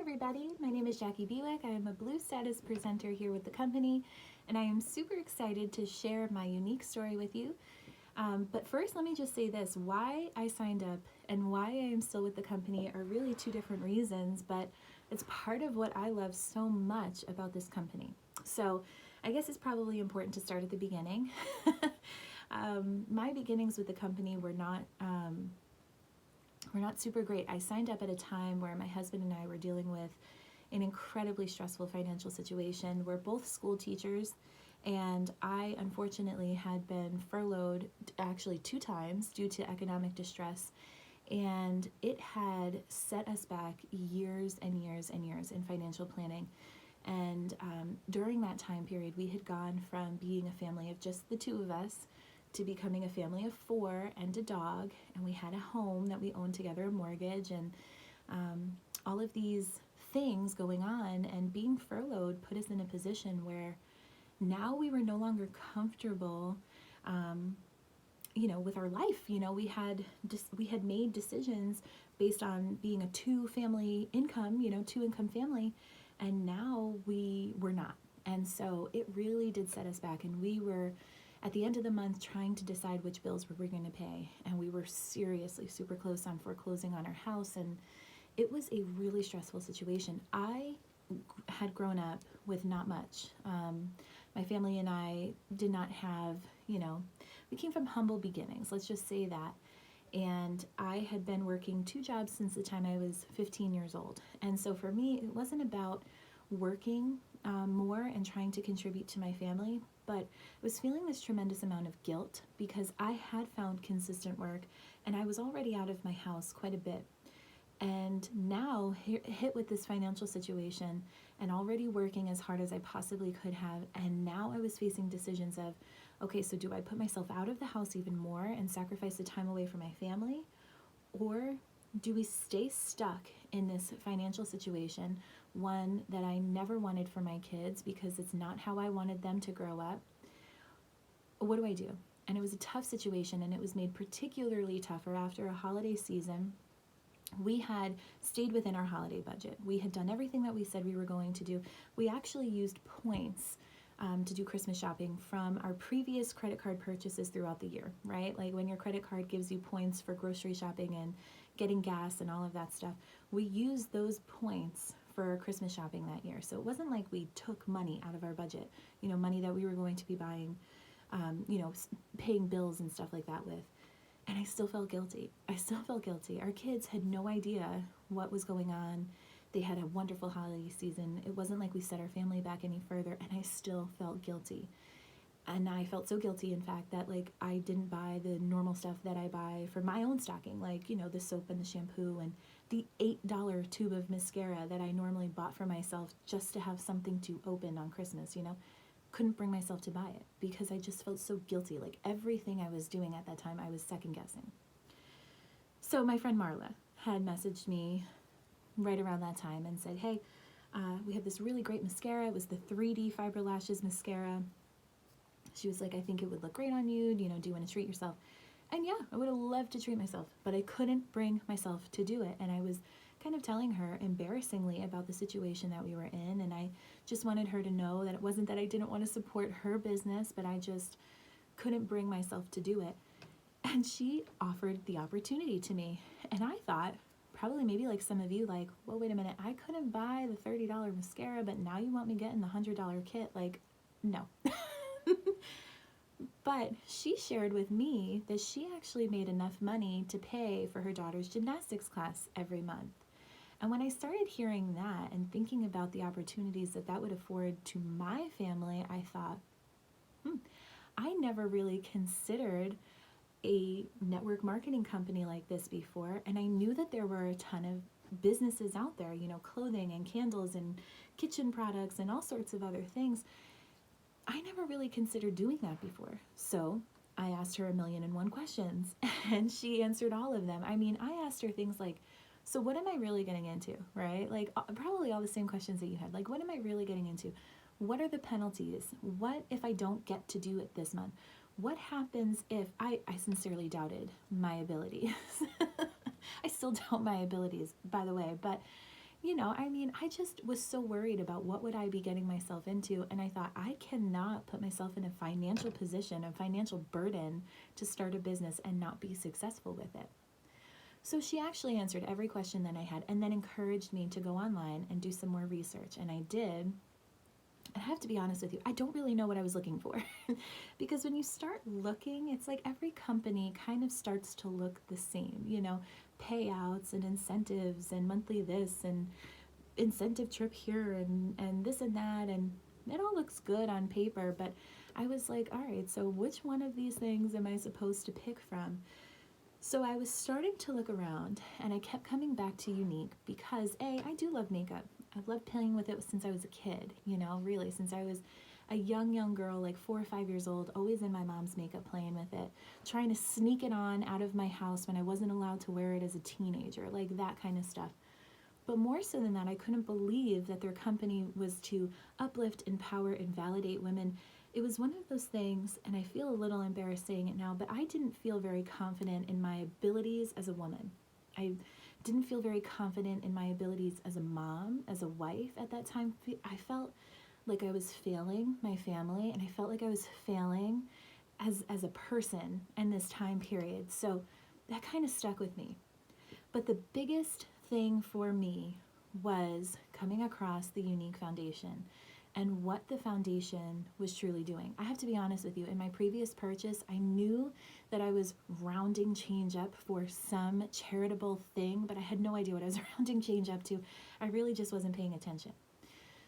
everybody, my name is Jackie Bewick. I am a Blue Status presenter here with the company, and I am super excited to share my unique story with you. But first, let me just say this. Why I signed up and why I am still with the company are really two different reasons, but it's part of what I love so much about this company. So I guess it's probably important to start at the beginning. My beginnings with the company were not super great. I signed up at a time where my husband and I were dealing with an incredibly stressful financial situation. We're both school teachers, and I unfortunately had been furloughed actually 2 times due to economic distress, and it had set us back years and years and years in financial planning. And during that time period, we had gone from being a family of just the 2 of us to becoming a family of 4 and a dog, and we had a home that we owned together, a mortgage, and all of these things going on. And being furloughed put us in a position where now we were no longer comfortable with our life. We had made decisions based on being a 2-family income, 2-income family, and now we were not. And so it really did set us back, and we were at the end of the month trying to decide which bills we were going to pay, and we were seriously super close on foreclosing on our house, and it was a really stressful situation. I had grown up with not much. My family and I did not have, we came from humble beginnings, let's just say that. And I had been working 2 jobs since the time I was 15 years old. And so for me, it wasn't about working more and trying to contribute to my family, but I was feeling this tremendous amount of guilt because I had found consistent work and I was already out of my house quite a bit. And now hit with this financial situation and already working as hard as I possibly could have, and now I was facing decisions of, okay, so do I put myself out of the house even more and sacrifice the time away from my family? Or do we stay stuck in this financial situation, one that I never wanted for my kids because it's not how I wanted them to grow up? What do I do? And it was a tough situation, and it was made particularly tougher after a holiday season. We had stayed within our holiday budget. We had done everything that we said we were going to do. We actually used points to do Christmas shopping from our previous credit card purchases throughout the year, right? Like when your credit card gives you points for grocery shopping and getting gas and all of that stuff. We used those points for Christmas shopping that year. So it wasn't like we took money out of our budget, money that we were going to be buying, paying bills and stuff like that with. And I still felt guilty. Our kids had no idea what was going on. They had a wonderful holiday season. It wasn't like we set our family back any further, and I still felt guilty. And I felt so guilty, in fact, that I didn't buy the normal stuff that I buy for my own stocking, the soap and the shampoo and the $8 tube of mascara that I normally bought for myself just to have something to open on Christmas, Couldn't bring myself to buy it because I just felt so guilty. Everything I was doing at that time, I was second guessing. So my friend Marla had messaged me right around that time and said, hey, we have this really great mascara. It was the 3D Fiber Lashes mascara. She was like, I think it would look great on you. Do you want to treat yourself? And yeah, I would have loved to treat myself, but I couldn't bring myself to do it. And I was kind of telling her embarrassingly about the situation that we were in, and I just wanted her to know that it wasn't that I didn't want to support her business, but I just couldn't bring myself to do it. And she offered the opportunity to me, and I thought, probably maybe like some of you, well, wait a minute, I couldn't buy the $30 mascara, but now you want me getting the $100 kit? No. But she shared with me that she actually made enough money to pay for her daughter's gymnastics class every month. And when I started hearing that and thinking about the opportunities that would afford to my family, I thought, I never really considered a network marketing company like this before. And I knew that there were a ton of businesses out there, clothing and candles and kitchen products and all sorts of other things. I never really considered doing that before. So I asked her 1,000,001 questions, and she answered all of them. I asked her things like, so what am I really getting into, right? Probably all the same questions that you had. What am I really getting into? What are the penalties? What if I don't get to do it this month? What happens if I sincerely doubted my abilities? I still doubt my abilities, by the way, but I mean, I just was so worried about what would I be getting myself into. And I thought, I cannot put myself in a financial position, a financial burden to start a business and not be successful with it. So she actually answered every question that I had and then encouraged me to go online and do some more research. And I did. I have to be honest with you, I don't really know what I was looking for. Because when you start looking, it's like every company kind of starts to look the same, payouts and incentives and monthly this and incentive trip here and this and that. And it all looks good on paper, but I was like, all right, so which one of these things am I supposed to pick from? So I was starting to look around and I kept coming back to Younique because I do love makeup. I've loved playing with it since I was a kid, really, since I was a young girl, like 4 or 5 years old, always in my mom's makeup playing with it, trying to sneak it on out of my house when I wasn't allowed to wear it as a teenager, like that kind of stuff. But more so than that, I couldn't believe that their company was to uplift, empower, and validate women. It was one of those things, and I feel a little embarrassed saying it now, but I didn't feel very confident in my abilities as a woman. I didn't feel very confident in my abilities as a mom, as a wife at that time. I felt like I was failing my family, and I felt like I was failing as a person in this time period. So that kind of stuck with me. But the biggest thing for me was coming across the Younique Foundation and what the foundation was truly doing. I have to be honest with you, in my previous purchase, I knew that I was rounding change up for some charitable thing, but I had no idea what I was rounding change up to. I really just wasn't paying attention.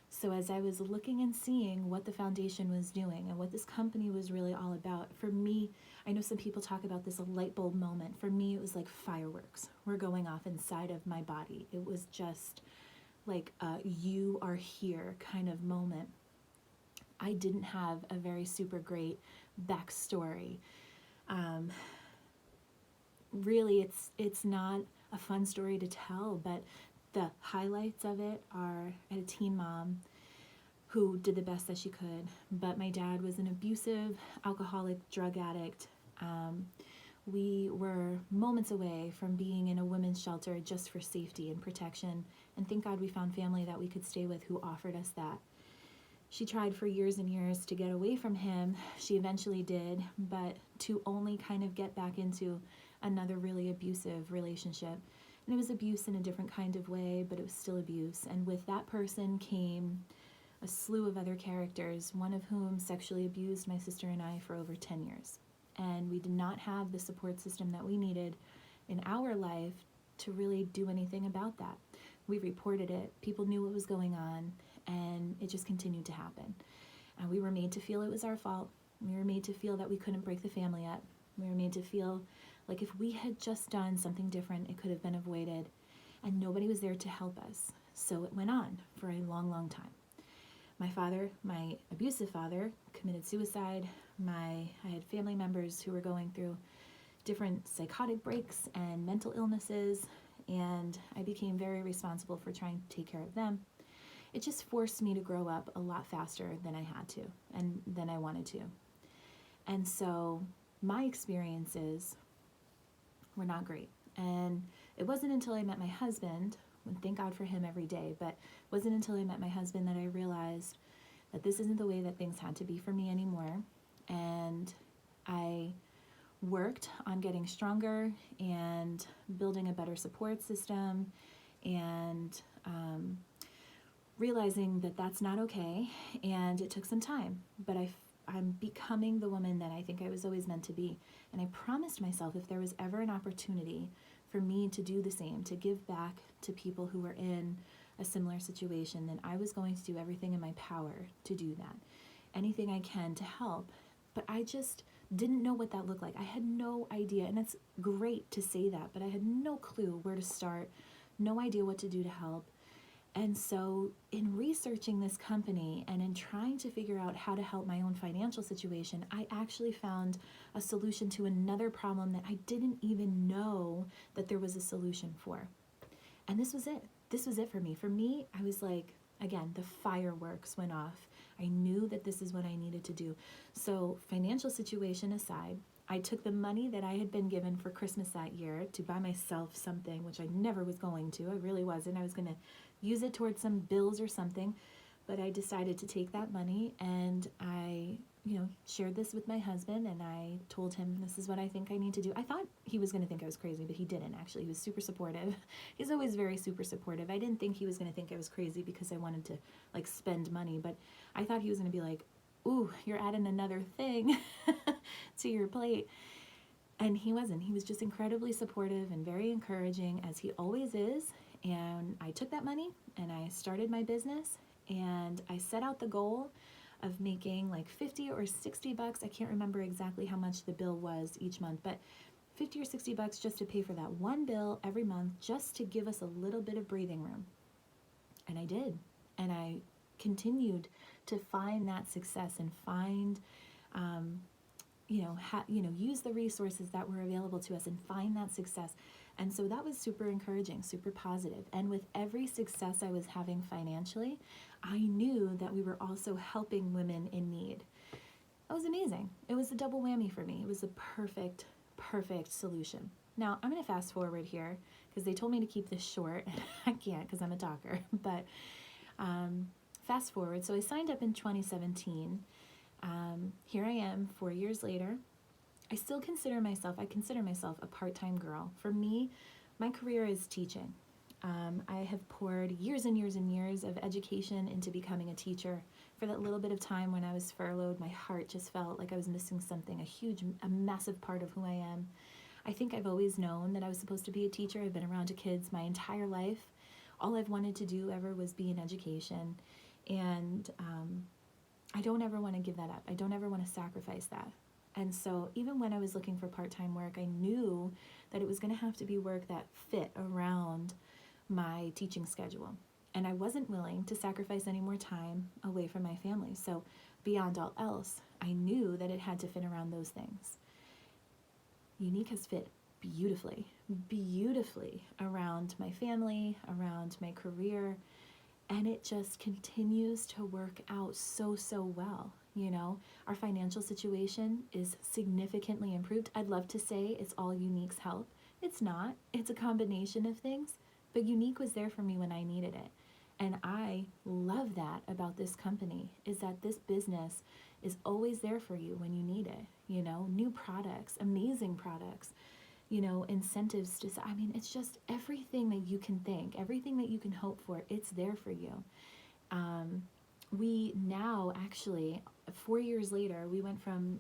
So as I was looking and seeing what the foundation was doing and what this company was really all about, for me, I know some people talk about this light bulb moment. For me, it was like fireworks were going off inside of my body. It was just like a you are here kind of moment. I didn't have a very super great backstory. Really, it's not a fun story to tell, but the highlights of it are I had a teen mom who did the best that she could, but my dad was an abusive, alcoholic, drug addict. We were moments away from being in a women's shelter just for safety and protection, and thank God we found family that we could stay with who offered us that. She tried for years and years to get away from him. She eventually did, but to only kind of get back into another really abusive relationship. And it was abuse in a different kind of way, but it was still abuse. And with that person came a slew of other characters, one of whom sexually abused my sister and I for over 10 years. And we did not have the support system that we needed in our life to really do anything about that. We reported it, people knew what was going on, and it just continued to happen. And we were made to feel it was our fault. We were made to feel that we couldn't break the family up. We were made to feel like if we had just done something different, it could have been avoided. And nobody was there to help us. So it went on for a long time. My father, my abusive father, committed suicide. I had family members who were going through different psychotic breaks and mental illnesses, and I became very responsible for trying to take care of them. It just forced me to grow up a lot faster than I had to and than I wanted to. And so my experiences were not great. And it wasn't until I met my husband, and thank God for him every day, but it wasn't until I met my husband that I realized that this isn't the way that things had to be for me anymore. And I worked on getting stronger and building a better support system and realizing that that's not okay. And it took some time, but I'm becoming the woman that I think I was always meant to be. And I promised myself if there was ever an opportunity for me to do the same, to give back to people who were in a similar situation, then I was going to do everything in my power to do that. Anything I can to help. But I just didn't know what that looked like. I had no idea. And it's great to say that, but I had no clue where to start, no idea what to do to help. And so in researching this company and in trying to figure out how to help my own financial situation, I actually found a solution to another problem that I didn't even know that there was a solution for. And this was it. This was it for me. For me, I was like, again, the fireworks went off. I knew that this is what I needed to do. So financial situation aside, I took the money that I had been given for Christmas that year to buy myself something, which I never was going to. I really wasn't. I was going to use it towards some bills or something. But I decided to take that money, and I, shared this with my husband, and I told him, this is what I think I need to do. I thought he was going to think I was crazy, but he didn't actually. He was super supportive. He's always very super supportive. I didn't think he was going to think I was crazy because I wanted to like spend money, but I thought he was going to be like, ooh, you're adding another thing to your plate. And he wasn't. He was just incredibly supportive and very encouraging, as he always is. And I took that money and I started my business, and I set out the goal of making like 50 or 60 bucks. I can't remember exactly how much the bill was each month, but 50 or 60 bucks just to pay for that one bill every month, just to give us a little bit of breathing room. And I did. And I continued to find that success and find, use the resources that were available to us and find that success. And so that was super encouraging, super positive. And with every success I was having financially, I knew that we were also helping women in need. That was amazing. It was a double whammy for me. It was a perfect, perfect solution. Now, I'm going to fast forward here because they told me to keep this short. I can't because I'm a talker. But fast forward. So I signed up in 2017. Here I am 4 years later. I consider myself a part-time girl. For me, my career is teaching. I have poured years and years and years of education into becoming a teacher. For that little bit of time when I was furloughed, my heart just felt like I was missing something, a massive part of who I am. I think I've always known that I was supposed to be a teacher. I've been around to kids my entire life. All I've wanted to do ever was be in education. And I don't ever want to give that up. I don't ever want to sacrifice that. And so even when I was looking for part-time work, I knew that it was going to have to be work that fit around my teaching schedule. And I wasn't willing to sacrifice any more time away from my family. So beyond all else, I knew that it had to fit around those things. Younique has fit beautifully, beautifully around my family, around my career, and it just continues to work out so, so well. Our financial situation is significantly improved. I'd love to say it's all Younique's help. It's not. It's a combination of things, but Younique was there for me when I needed it. And I love that about this company, is that this business is always there for you when you need it. New products, amazing products, incentives to, it's just everything that you can think, everything that you can hope for, it's there for you. We now actually, 4 years later, we went from,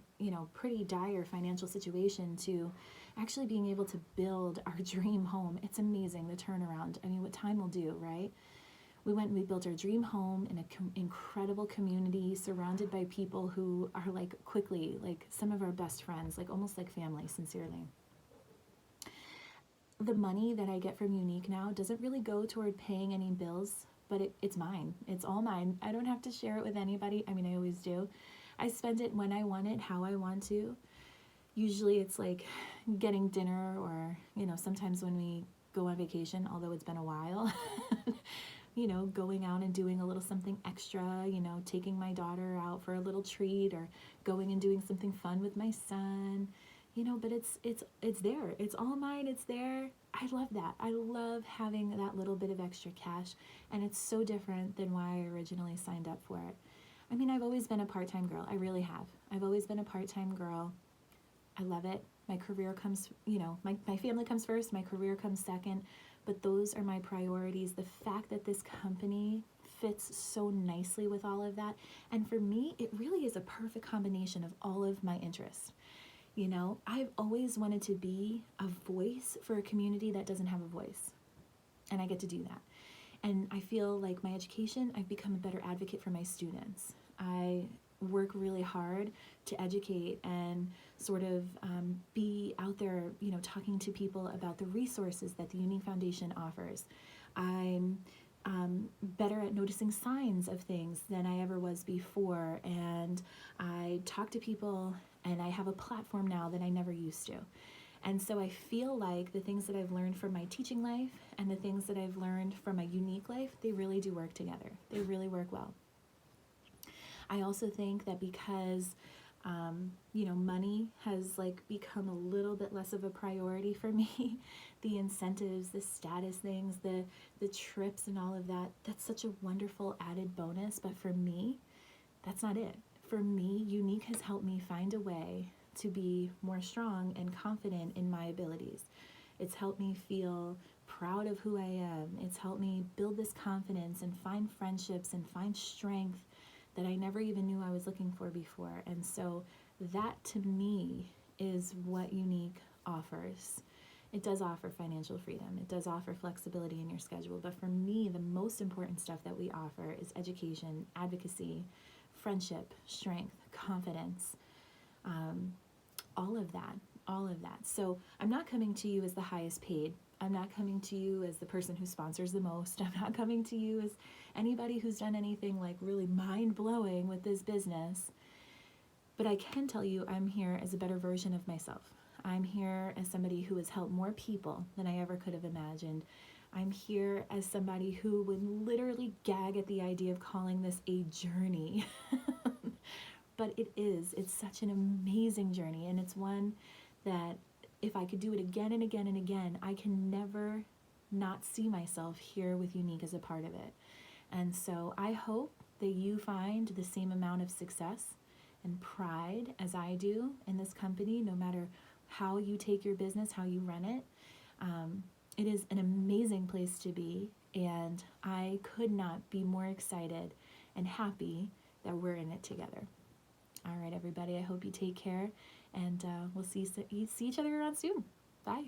pretty dire financial situation to actually being able to build our dream home. It's amazing, the turnaround. What time will do, right? We built our dream home in an incredible community, surrounded by people who are quickly some of our best friends, almost like family, sincerely. The money that I get from Younique now doesn't really go toward paying any bills, but it's mine. It's all mine. I don't have to share it with anybody. I always do. I spend it when I want it, how I want to. Usually it's like getting dinner, or, sometimes when we go on vacation, although it's been a while, going out and doing a little something extra, taking my daughter out for a little treat, or going and doing something fun with my son. But it's there. It's all mine. It's there. I love that. I love having that little bit of extra cash, and it's so different than why I originally signed up for it. I've always been a part-time girl. I really have. I've always been a part-time girl. I love it. My career comes, my family comes first, my career comes second, but those are my priorities. The fact that this company fits so nicely with all of that, and for me, it really is a perfect combination of all of my interests. I've always wanted to be a voice for a community that doesn't have a voice, and I get to do that. And I feel like my education, I've become a better advocate for my students. I work really hard to educate and sort of be out there, talking to people about the resources that the Younique Foundation offers. I'm better at noticing signs of things than I ever was before, and I talk to people, and I have a platform now that I never used to. And so I feel like the things that I've learned from my teaching life and the things that I've learned from my Younique life, they really do work together. They really work well. I also think that because money has become a little bit less of a priority for me, the incentives, the status things, the trips and all of that, that's such a wonderful added bonus. But for me, that's not it. For me, Younique has helped me find a way to be more strong and confident in my abilities. It's helped me feel proud of who I am. It's helped me build this confidence and find friendships and find strength that I never even knew I was looking for before. And so that to me is what Younique offers. It does offer financial freedom. It does offer flexibility in your schedule. But for me, the most important stuff that we offer is education, advocacy, friendship, strength, confidence, all of that, all of that. So I'm not coming to you as the highest paid. I'm not coming to you as the person who sponsors the most. I'm not coming to you as anybody who's done anything like really mind-blowing with this business. But I can tell you I'm here as a better version of myself. I'm here as somebody who has helped more people than I ever could have imagined. I'm here as somebody who would literally gag at the idea of calling this a journey. But it is. It's such an amazing journey, and it's one that if I could do it again and again and again, I can never not see myself here with Younique as a part of it. And so I hope that you find the same amount of success and pride as I do in this company, no matter how you take your business, how you run it. It is an amazing place to be, and I could not be more excited and happy that we're in it together. All right, everybody, I hope you take care, and we'll see each other around soon. Bye.